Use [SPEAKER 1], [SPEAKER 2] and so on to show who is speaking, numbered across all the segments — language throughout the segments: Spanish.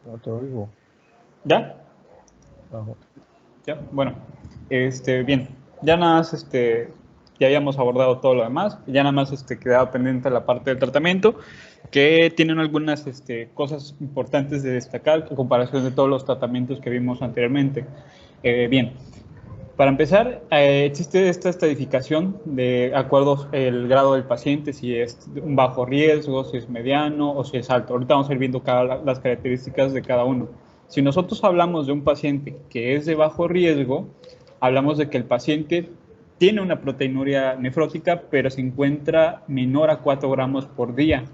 [SPEAKER 1] No te oigo.
[SPEAKER 2] ¿Ya?
[SPEAKER 1] Abajo.
[SPEAKER 2] ¿Ya? Bueno, bien, ya nada más, ya habíamos abordado todo lo demás, ya nada más, quedaba pendiente la parte del tratamiento, que tienen algunas, cosas importantes de destacar en comparación de todos los tratamientos que vimos anteriormente. Bien, para empezar, existe esta estadificación de acuerdo el grado del paciente, si es un bajo riesgo, si es mediano o si es alto. Ahorita vamos a ir viendo las características de cada uno. Si nosotros hablamos de un paciente que es de bajo riesgo, hablamos de que el paciente tiene una proteinuria nefrótica, pero se encuentra menor a 4 gramos por día.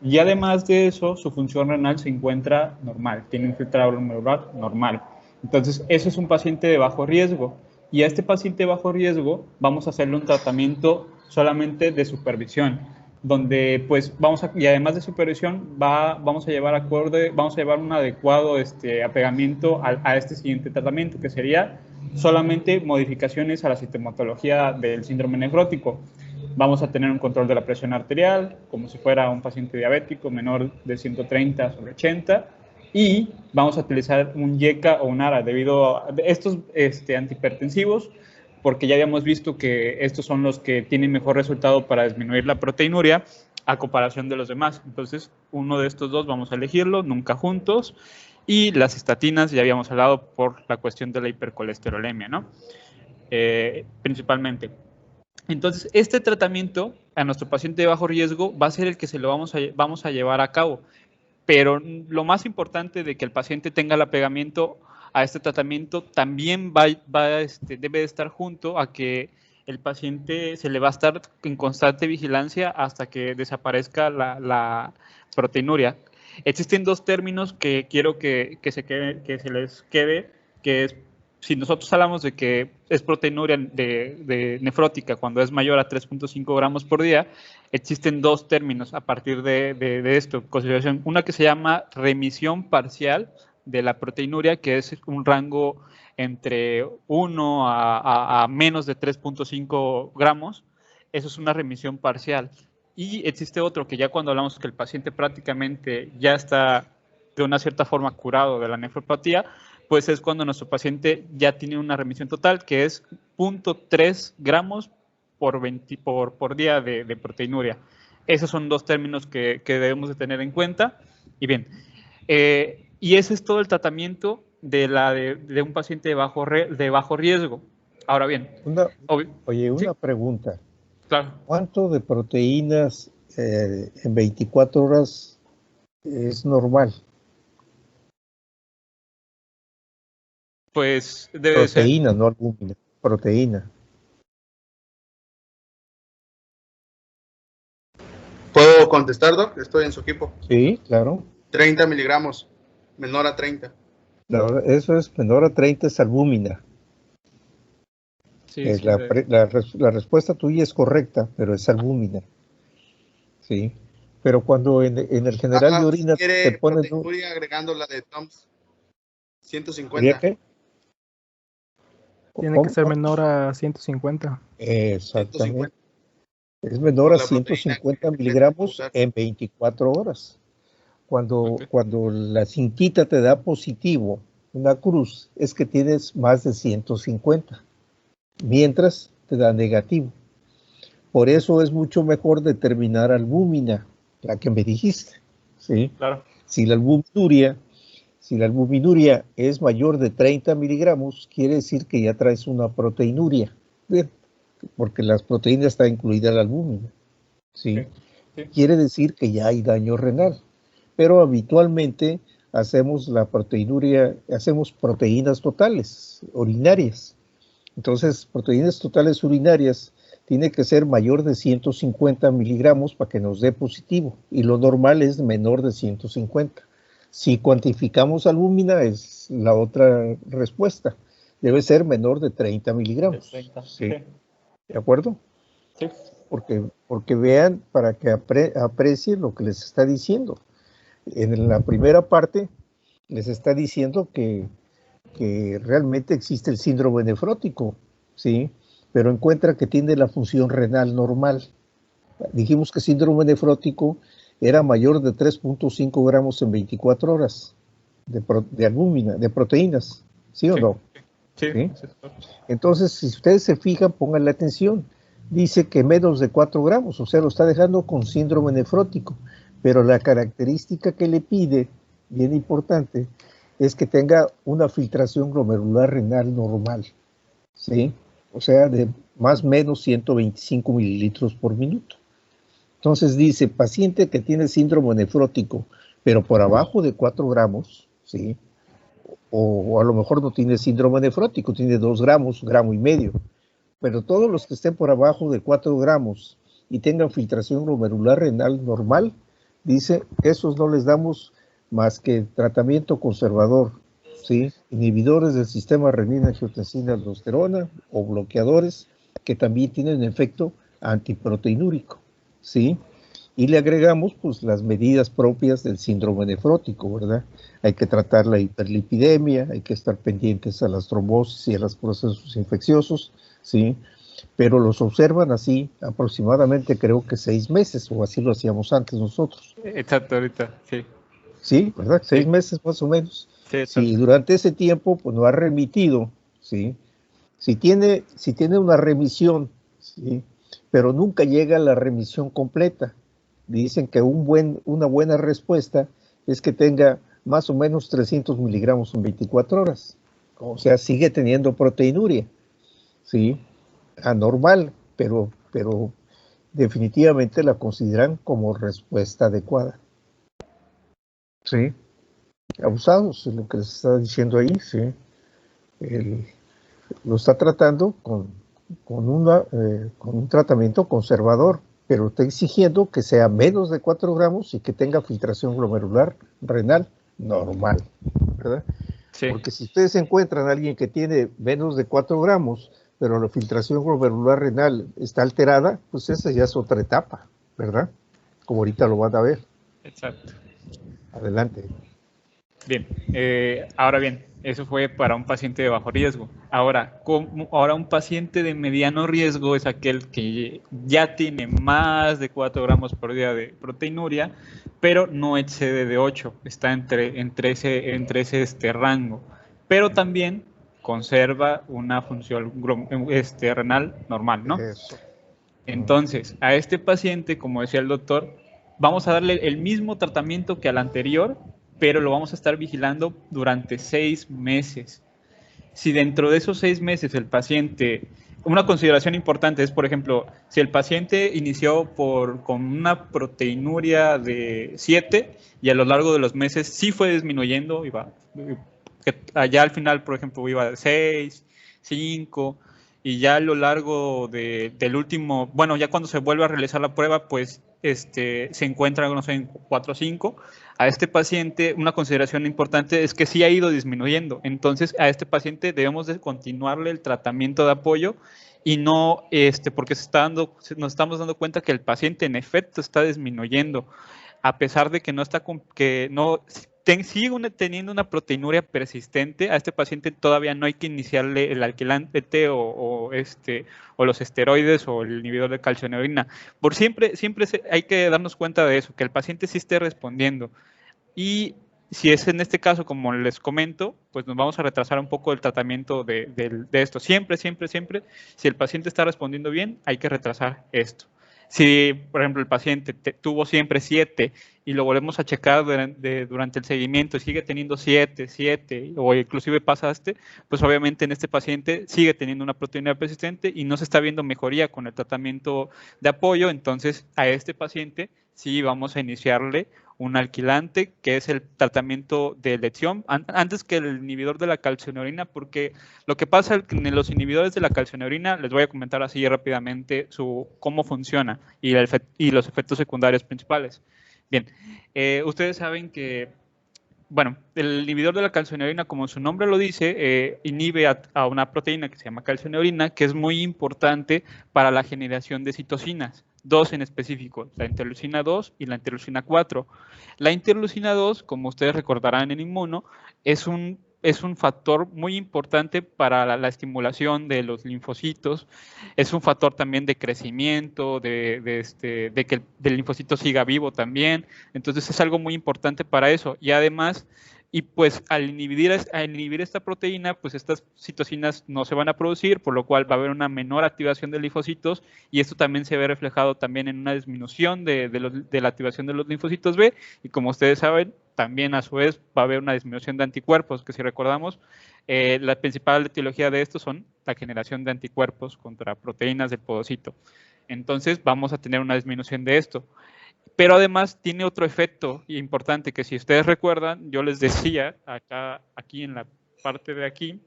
[SPEAKER 2] Y además de eso, su función renal se encuentra normal, tiene un filtrado glomerular normal. Entonces, eso es un paciente de bajo riesgo. Y a este paciente de bajo riesgo vamos a hacerle un tratamiento solamente de supervisión, donde pues y además de supervisión vamos a llevar un adecuado apegamiento a este siguiente tratamiento, que sería solamente modificaciones a la sintomatología del síndrome nefrótico. Vamos a tener un control de la presión arterial, como si fuera un paciente diabético menor de 130/80, y vamos a utilizar un YECA o un ARA debido a estos antihipertensivos, porque ya habíamos visto que estos son los que tienen mejor resultado para disminuir la proteinuria a comparación de los demás. Entonces, uno de estos dos vamos a elegirlo, nunca juntos. Y las estatinas, ya habíamos hablado por la cuestión de la hipercolesterolemia, ¿no? Principalmente. Entonces, este tratamiento a nuestro paciente de bajo riesgo va a ser el que se lo vamos a llevar a cabo. Pero lo más importante de que el paciente tenga el apegamiento a este tratamiento también debe de estar junto a que el paciente se le va a estar en constante vigilancia hasta que desaparezca la proteinuria. Existen dos términos que quiero que se les quede, que es, si nosotros hablamos de que es proteinuria de nefrótica cuando es mayor a 3.5 gramos por día, existen dos términos a partir de esto, consideración. Una que se llama remisión parcial de la proteinuria, que es un rango entre 1 a menos de 3.5 gramos. Eso es una remisión parcial. Y existe otro que ya cuando hablamos que el paciente prácticamente ya está de una cierta forma curado de la nefropatía, pues es cuando nuestro paciente ya tiene una remisión total, que es 0.3 gramos por día de proteinuria. Esos son dos términos que debemos de tener en cuenta. Y bien, y ese es todo el tratamiento de un paciente de bajo riesgo. Ahora bien, obvio,
[SPEAKER 1] Oye,
[SPEAKER 2] sí,
[SPEAKER 1] una pregunta.
[SPEAKER 2] claro.
[SPEAKER 1] ¿Cuánto de proteínas en 24 horas es normal?
[SPEAKER 2] Pues debe de ser.
[SPEAKER 1] Proteína, no albúmina. Proteína.
[SPEAKER 3] ¿Puedo contestar, Doc? Estoy en su equipo.
[SPEAKER 1] Sí, claro.
[SPEAKER 3] 30 miligramos, menor a 30.
[SPEAKER 1] Eso es menor a 30, es albúmina.
[SPEAKER 2] Sí, sí.
[SPEAKER 1] La respuesta tuya es correcta, pero es albúmina. Sí. Pero cuando en el general de
[SPEAKER 3] Si
[SPEAKER 1] orina te
[SPEAKER 3] quiere
[SPEAKER 1] ponen...
[SPEAKER 3] proteinuria agregando la de Toms,
[SPEAKER 1] ¿Sería
[SPEAKER 3] 150.
[SPEAKER 1] qué?
[SPEAKER 4] Tiene que
[SPEAKER 1] ¿Cómo?
[SPEAKER 4] ser menor a 150.
[SPEAKER 1] Exactamente.
[SPEAKER 3] 150
[SPEAKER 1] Es menor
[SPEAKER 3] por
[SPEAKER 1] a
[SPEAKER 3] la proteína
[SPEAKER 1] 150
[SPEAKER 3] que tengo que
[SPEAKER 1] miligramos
[SPEAKER 3] usar.
[SPEAKER 1] en 24 horas.
[SPEAKER 2] Okay.
[SPEAKER 1] Cuando la cinquita te da positivo, una cruz, es que tienes más de 150, mientras te da negativo. Por eso es mucho mejor determinar albúmina, la que me dijiste, ¿sí?
[SPEAKER 2] Claro.
[SPEAKER 1] Si la albuminuria es mayor de 30 miligramos, quiere decir que ya traes una proteinuria, ¿bien? Porque las proteínas está incluida la albúmina, ¿sí?
[SPEAKER 2] Okay. Sí.
[SPEAKER 1] Quiere decir que ya hay daño renal. Pero habitualmente hacemos la proteinuria, hacemos proteínas totales, urinarias. Entonces, proteínas totales urinarias tiene que ser mayor de 150 miligramos para que nos dé positivo, y lo normal es menor de 150. Si cuantificamos albúmina, es la otra respuesta. Debe ser menor de 30 miligramos.
[SPEAKER 2] 30.
[SPEAKER 1] Sí.
[SPEAKER 2] Sí.
[SPEAKER 1] ¿De acuerdo?
[SPEAKER 2] Sí.
[SPEAKER 1] Porque vean, para que aprecien lo que les está diciendo. En la primera parte les está diciendo que realmente existe el síndrome nefrótico, ¿sí? Pero encuentra que tiene la función renal normal. Dijimos que síndrome nefrótico era mayor de 3.5 gramos en 24 horas. de albúmina, de proteínas, ¿sí o
[SPEAKER 2] Sí,
[SPEAKER 1] no?
[SPEAKER 2] sí,
[SPEAKER 1] ¿Sí?
[SPEAKER 2] sí.
[SPEAKER 1] Entonces, si ustedes se fijan, pónganle atención. Dice que menos de 4 gramos, o sea, lo está dejando con síndrome nefrótico. Pero la característica que le pide, bien importante, es que tenga una filtración glomerular renal normal, ¿sí? O sea, de más o menos 125 mililitros por minuto. Entonces dice, paciente que tiene síndrome nefrótico, pero por abajo de 4 gramos, ¿sí? O a lo mejor no tiene síndrome nefrótico, tiene 2 gramos, gramo y medio. Pero todos los que estén por abajo de 4 gramos y tengan filtración glomerular renal normal, dice, esos no les damos más que tratamiento conservador, ¿sí? Inhibidores del sistema renina-angiotensina-aldosterona o bloqueadores que también tienen efecto antiproteinúrico, ¿sí? Y le agregamos pues las medidas propias del síndrome nefrótico, ¿verdad? Hay que tratar la hiperlipidemia, hay que estar pendientes a las trombosis y a los procesos infecciosos, ¿sí? Pero los observan así aproximadamente creo que 6 meses, o así lo hacíamos antes nosotros.
[SPEAKER 2] Exacto, ahorita, sí.
[SPEAKER 1] Sí, ¿verdad? 6
[SPEAKER 2] Sí,
[SPEAKER 1] meses más o menos.
[SPEAKER 2] sí,
[SPEAKER 1] Si
[SPEAKER 2] exacto.
[SPEAKER 1] durante ese tiempo pues no ha remitido, ¿sí? Si tiene una remisión, ¿sí? Pero nunca llega a la remisión completa. Dicen que una buena respuesta es que tenga más o menos 300 miligramos en 24 horas. O sea, sigue teniendo proteinuria, ¿sí? Anormal, pero definitivamente la consideran como respuesta adecuada. Sí, abusados, es lo que les está diciendo ahí, sí. Lo está tratando con un tratamiento conservador, pero está exigiendo que sea menos de 4 gramos y que tenga filtración glomerular renal normal, ¿verdad?
[SPEAKER 2] Sí,
[SPEAKER 1] Porque si ustedes encuentran a alguien que tiene menos de 4 gramos, pero la filtración glomerular renal está alterada, pues esa ya es otra etapa, ¿verdad? Como ahorita lo van a ver.
[SPEAKER 2] exacto.
[SPEAKER 1] Adelante.
[SPEAKER 2] Bien, ahora bien, eso fue para un paciente de bajo riesgo. Ahora un paciente de mediano riesgo es aquel que ya tiene más de 4 gramos por día de proteinuria, pero no excede de 8, está entre ese rango, pero también conserva una función renal normal, ¿no?
[SPEAKER 1] Eso.
[SPEAKER 2] Entonces, a este paciente, como decía el doctor, vamos a darle el mismo tratamiento que al anterior, pero lo vamos a estar vigilando durante 6 meses. Si dentro de esos 6 meses el paciente, una consideración importante es, por ejemplo, si el paciente inició con una proteinuria de 7 y a lo largo de los meses sí fue disminuyendo, allá al final, por ejemplo, iba de 6, 5, y ya a lo largo del último, bueno, ya cuando se vuelve a realizar la prueba, pues se encuentra, no sé, en 4 o 5. A este paciente, una consideración importante es que sí ha ido disminuyendo. Entonces, a este paciente debemos de continuarle el tratamiento de apoyo y no, porque nos estamos dando cuenta que el paciente en efecto está disminuyendo, a pesar de que no está, sigue teniendo una proteinuria persistente. A este paciente todavía no hay que iniciarle el alquilante o los esteroides o el inhibidor de calcio en orina. Siempre hay que darnos cuenta de eso, que el paciente sí esté respondiendo. Y si es en este caso, como les comento, pues nos vamos a retrasar un poco el tratamiento de esto. Siempre, si el paciente está respondiendo bien, hay que retrasar esto. Si, por ejemplo, el paciente tuvo siempre 7 y lo volvemos a checar durante el seguimiento y sigue teniendo 7 o inclusive pasaste, pues obviamente en este paciente sigue teniendo una proteína persistente y no se está viendo mejoría con el tratamiento de apoyo. Entonces, a este paciente sí vamos a iniciarle un alquilante, que es el tratamiento de elección, antes que el inhibidor de la calcineurina, porque lo que pasa en los inhibidores de la calcineurina, les voy a comentar así rápidamente cómo funciona y los efectos secundarios principales. Bien, ustedes saben que, bueno, el inhibidor de la calcineurina, como su nombre lo dice, inhibe a una proteína que se llama calcineurina, que es muy importante para la generación de citocinas, 2 en específico, la interleucina 2 y la interleucina 4. La interleucina 2, como ustedes recordarán en Inmuno, es un factor muy importante para la estimulación de los linfocitos, es un factor también de crecimiento, de que el linfocito siga vivo también. Entonces es algo muy importante para eso. Y además y pues al inhibir esta proteína, pues estas citocinas no se van a producir, por lo cual va a haber una menor activación de linfocitos, y esto también se ve reflejado también en una disminución de la activación de los linfocitos B, y como ustedes saben, también a su vez va a haber una disminución de anticuerpos, que si recordamos, la principal etiología de esto son la generación de anticuerpos contra proteínas del podocito. Entonces vamos a tener una disminución de esto. Pero además tiene otro efecto importante que si ustedes recuerdan, yo les decía aquí en la parte de aquí,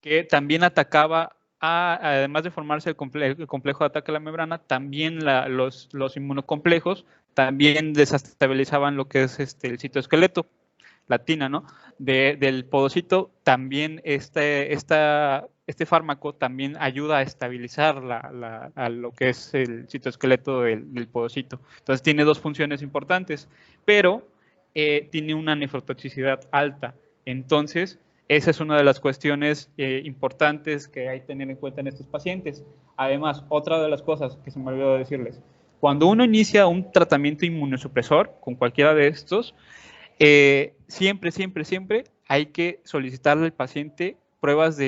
[SPEAKER 2] que también atacaba, además de formarse el complejo de ataque a la membrana, también los inmunocomplejos también desestabilizaban lo que es el citoesqueleto, la tina, ¿no? Del podocito. También este fármaco también ayuda a estabilizar a lo que es el citoesqueleto del podocito. Entonces tiene dos funciones importantes, pero tiene una nefrotoxicidad alta. Entonces, esa es una de las cuestiones importantes que hay que tener en cuenta en estos pacientes. Además, otra de las cosas que se me olvidó decirles, cuando uno inicia un tratamiento inmunosupresor con cualquiera de estos, siempre hay que solicitarle al paciente pruebas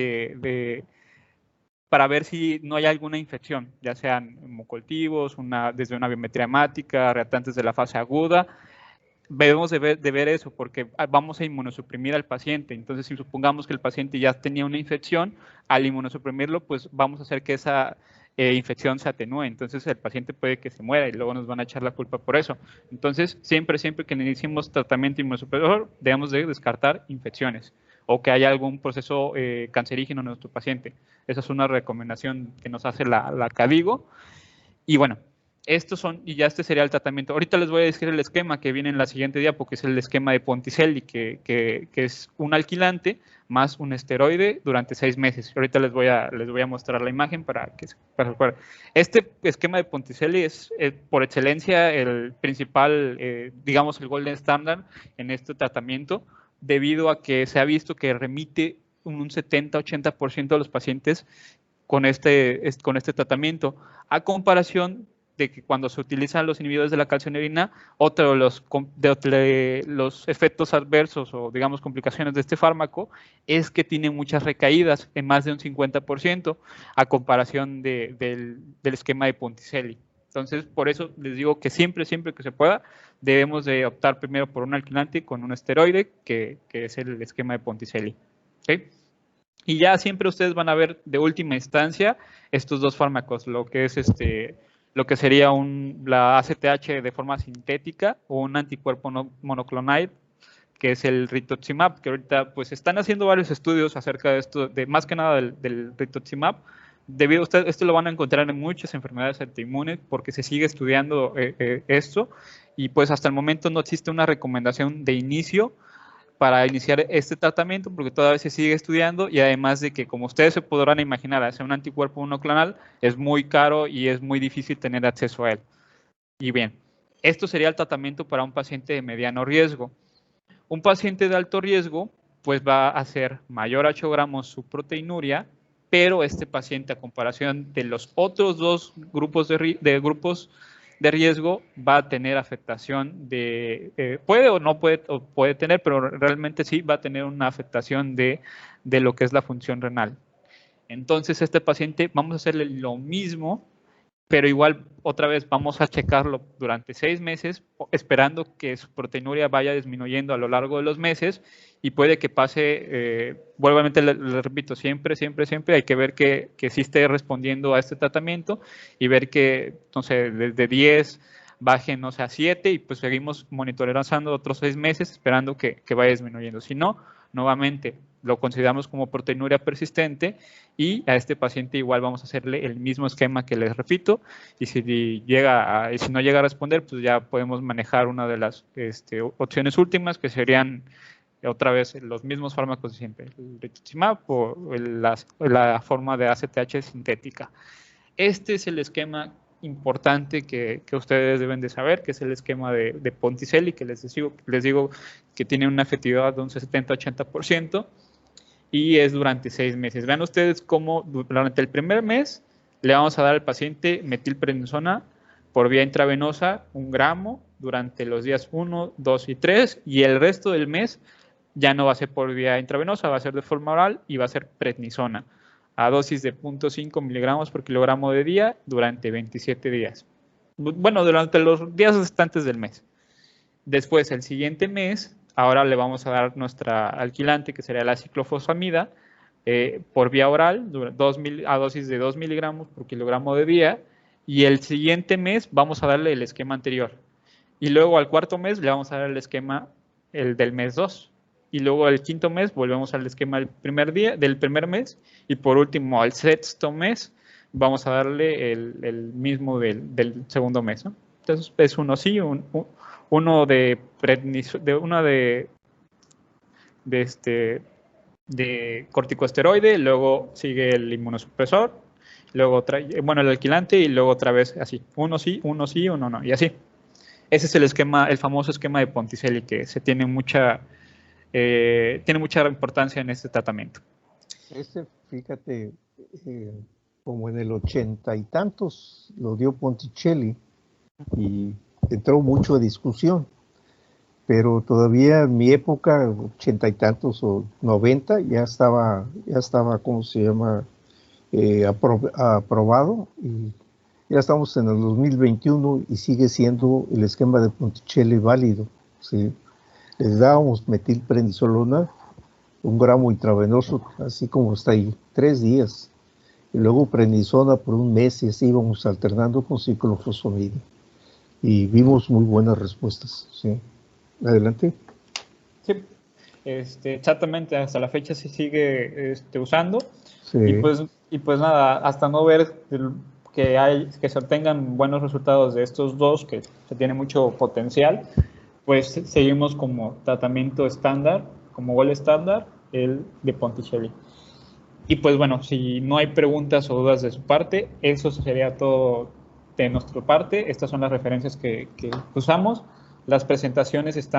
[SPEAKER 2] para ver si no hay alguna infección, ya sean hemocultivos, desde una biometría hemática, reactantes de la fase aguda. Debemos de ver eso porque vamos a inmunosuprimir al paciente. Entonces, si supongamos que el paciente ya tenía una infección, al inmunosuprimirlo, pues vamos a hacer que esa infección se atenúe. Entonces, el paciente puede que se muera y luego nos van a echar la culpa por eso. Entonces, siempre que iniciemos tratamiento inmunosupresor, debemos de descartar infecciones o que haya algún proceso cancerígeno en nuestro paciente. Esa es una recomendación que nos hace la CADIGO. Y bueno, y ya este sería el tratamiento. Ahorita les voy a decir el esquema que viene en la siguiente diapo, que es el esquema de Ponticelli, que es un alquilante más un esteroide durante 6 meses. Ahorita les voy a mostrar la imagen para que se recuerden. Este esquema de Ponticelli es por excelencia el principal, digamos, el golden standard en este tratamiento, debido a que se ha visto que remite un 70-80% de los pacientes con este tratamiento, a comparación de que cuando se utilizan los inhibidores de la calcineuridina, otro de los efectos adversos o, digamos, complicaciones de este fármaco es que tiene muchas recaídas, en más de un 50%, a comparación del esquema de Ponticelli. Entonces, por eso les digo que siempre que se pueda, debemos de optar primero por un alquilante con un esteroide, que es el esquema de Ponticelli. ¿Okay? Y ya siempre ustedes van a ver de última instancia estos dos fármacos, lo que sería la ACTH de forma sintética o un anticuerpo monoclonal, que es el rituximab, que ahorita pues están haciendo varios estudios acerca de esto, más que nada del rituximab. Debido a esto lo van a encontrar en muchas enfermedades autoinmunes porque se sigue estudiando esto, y pues hasta el momento no existe una recomendación de inicio para iniciar este tratamiento porque todavía se sigue estudiando, y además de que, como ustedes se podrán imaginar, hacer un anticuerpo monoclonal es muy caro y es muy difícil tener acceso a él. Y bien, esto sería el tratamiento para un paciente de mediano riesgo. Un paciente de alto riesgo pues va a ser mayor a 8 gramos su proteinuria, pero este paciente, a comparación de los otros dos grupos de riesgo, va a tener afectación puede o no puede tener, pero realmente sí va a tener una afectación de lo que es la función renal. Entonces, este paciente vamos a hacerle lo mismo, pero igual otra vez vamos a checarlo durante 6 meses, esperando que su proteinuria vaya disminuyendo a lo largo de los meses, y puede que pase, vuelvamente le repito, siempre hay que ver que sí esté respondiendo a este tratamiento, y ver que, no sé, desde 10 baje, no sé, a 7, y pues seguimos monitoreando otros 6 meses, esperando que vaya disminuyendo. Si no, nuevamente lo consideramos como proteinuria persistente, y a este paciente igual vamos a hacerle el mismo esquema que les repito, y si no llega a responder, pues ya podemos manejar una de las opciones últimas, que serían otra vez los mismos fármacos de siempre, el rituximab o la forma de ACTH sintética. Este es el esquema importante que ustedes deben de saber, que es el esquema de Ponticelli, que les digo que tiene una efectividad de un 70-80%, y es durante 6 meses. Vean ustedes cómo durante el primer mes le vamos a dar al paciente metilprednisona por vía intravenosa, 1 gramo, durante los días 1, 2 y 3, y el resto del mes ya no va a ser por vía intravenosa, va a ser de forma oral y va a ser prednisona, a dosis de 0.5 miligramos por kilogramo de día durante 27 días. Bueno, durante los días restantes del mes. Después, el siguiente mes, ahora le vamos a dar nuestra alquilante, que sería la ciclofosfamida, por vía oral, a dosis de 2 miligramos por kilogramo de día, y el siguiente mes vamos a darle el esquema anterior. Y luego al cuarto mes le vamos a dar el esquema del mes 2. Y luego el quinto mes volvemos al esquema del primer mes. Y por último, al sexto mes vamos a darle el mismo del segundo mes, ¿no? Entonces es uno sí, uno de corticosteroide, luego sigue el inmunosupresor, luego el alquilante y luego otra vez así, uno sí, uno no, y así. Ese es el esquema, el famoso esquema de Ponticelli, que tiene mucha importancia en este tratamiento.
[SPEAKER 1] Fíjate, como en el 80 y tantos lo dio Ponticelli y entró mucho a discusión, pero todavía en mi época, 80 y tantos o 90, ya estaba, ¿cómo se llama? Aprobado, y ya estamos en el 2021 y sigue siendo el esquema de Ponticelli válido, ¿sí? Les dábamos metilprednisolona, 1 gramo intravenoso, así como está ahí, 3 días, y luego prednisona por 1 mes, y así íbamos alternando con ciclofosfamida, y vimos muy buenas respuestas, ¿sí? Adelante.
[SPEAKER 2] Sí, exactamente, hasta la fecha se sigue usando,
[SPEAKER 1] Sí.
[SPEAKER 2] y pues nada, hasta no ver que se obtengan buenos resultados de estos dos, que se tiene mucho potencial, pues seguimos como tratamiento estándar, como gold estándar, el de Ponticelli. Y pues bueno, si no hay preguntas o dudas de su parte, eso sería todo de nuestra parte. Estas son las referencias que usamos. Las presentaciones están